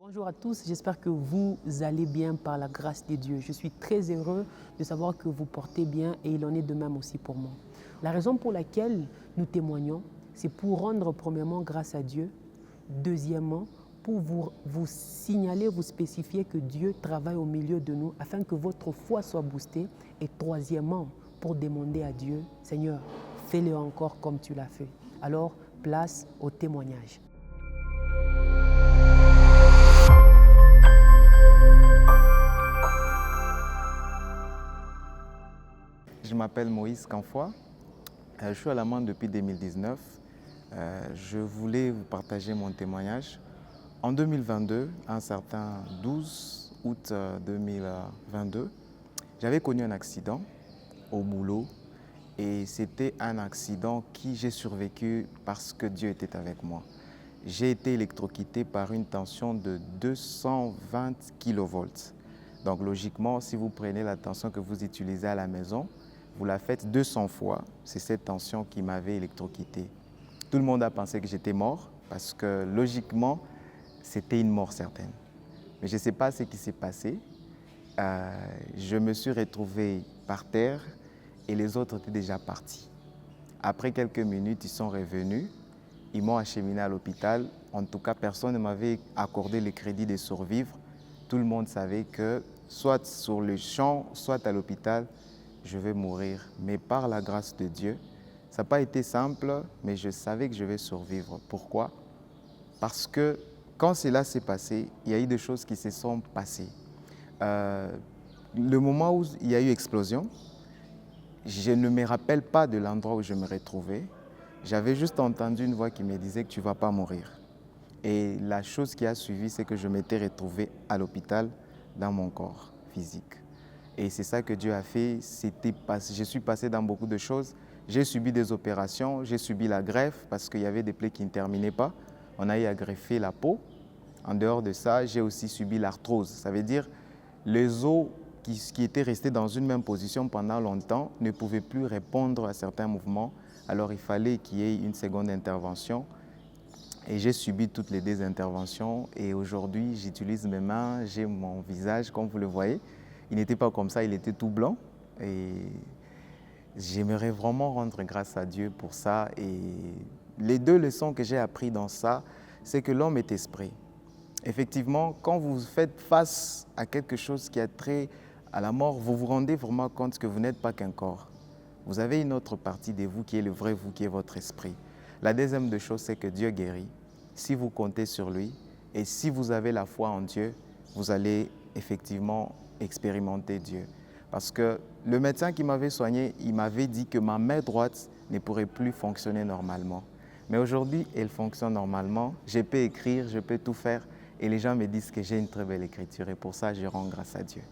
Bonjour à tous, j'espère que vous allez bien par la grâce de Dieu. Je suis très heureux de savoir que vous portez bien et il en est de même aussi pour moi. La raison pour laquelle nous témoignons, c'est pour rendre premièrement grâce à Dieu. Deuxièmement, pour vous signaler, vous spécifier que Dieu travaille au milieu de nous afin que votre foi soit boostée. Et troisièmement, pour demander à Dieu, Seigneur, fais-le encore comme tu l'as fait. Alors, place au témoignage. Je m'appelle Moïse Canfoy, je suis à la MAN depuis 2019. Je voulais vous partager mon témoignage. En 2022, un certain 12 août 2022, j'avais connu un accident au boulot et c'était un accident qui j'ai survécu parce que Dieu était avec moi. J'ai été électrocuté par une tension de 220 kV. Donc logiquement, si vous prenez la tension que vous utilisez à la maison, vous la faites 200 fois, c'est cette tension qui m'avait électrocuté. Tout le monde a pensé que j'étais mort parce que logiquement, c'était une mort certaine. Mais je ne sais pas ce qui s'est passé. Je me suis retrouvé par terre et les autres étaient déjà partis. Après quelques minutes, ils sont revenus. Ils m'ont acheminé à l'hôpital. En tout cas, personne ne m'avait accordé le crédit de survivre. Tout le monde savait que soit sur le champ, soit à l'hôpital, je vais mourir. Mais par la grâce de Dieu, ça n'a pas été simple, mais je savais que je vais survivre. Pourquoi? Parce que quand cela s'est passé, il y a eu des choses qui se sont passées. Le moment où il y a eu explosion, je ne me rappelle pas de l'endroit où je me retrouvais. J'avais juste entendu une voix qui me disait que tu ne vas pas mourir. Et la chose qui a suivi, c'est que je m'étais retrouvé à l'hôpital dans mon corps physique. Et c'est ça que Dieu a fait. Je suis passé dans beaucoup de choses. J'ai subi des opérations, j'ai subi la greffe parce qu'il y avait des plaies qui ne terminaient pas. On a eu à greffer la peau. En dehors de ça, j'ai aussi subi l'arthrose. Ça veut dire les os qui étaient restés dans une même position pendant longtemps ne pouvaient plus répondre à certains mouvements. Alors il fallait qu'il y ait une seconde intervention. Et j'ai subi toutes les deux interventions. Et aujourd'hui, j'utilise mes mains, j'ai mon visage, comme vous le voyez. Il n'était pas comme ça, il était tout blanc. Et j'aimerais vraiment rendre grâce à Dieu pour ça. Et les deux leçons que j'ai apprises dans ça, c'est que l'homme est esprit. Effectivement, quand vous faites face à quelque chose qui a trait à la mort, vous vous rendez vraiment compte que vous n'êtes pas qu'un corps. Vous avez une autre partie de vous qui est le vrai vous, qui est votre esprit. La deuxième des choses, c'est que Dieu guérit. Si vous comptez sur lui et si vous avez la foi en Dieu, vous allez effectivement expérimenter Dieu. Parce que le médecin qui m'avait soigné, il m'avait dit que ma main droite ne pourrait plus fonctionner normalement. Mais aujourd'hui, elle fonctionne normalement. Je peux écrire, je peux tout faire. Et les gens me disent que j'ai une très belle écriture. Et pour ça, je rends grâce à Dieu.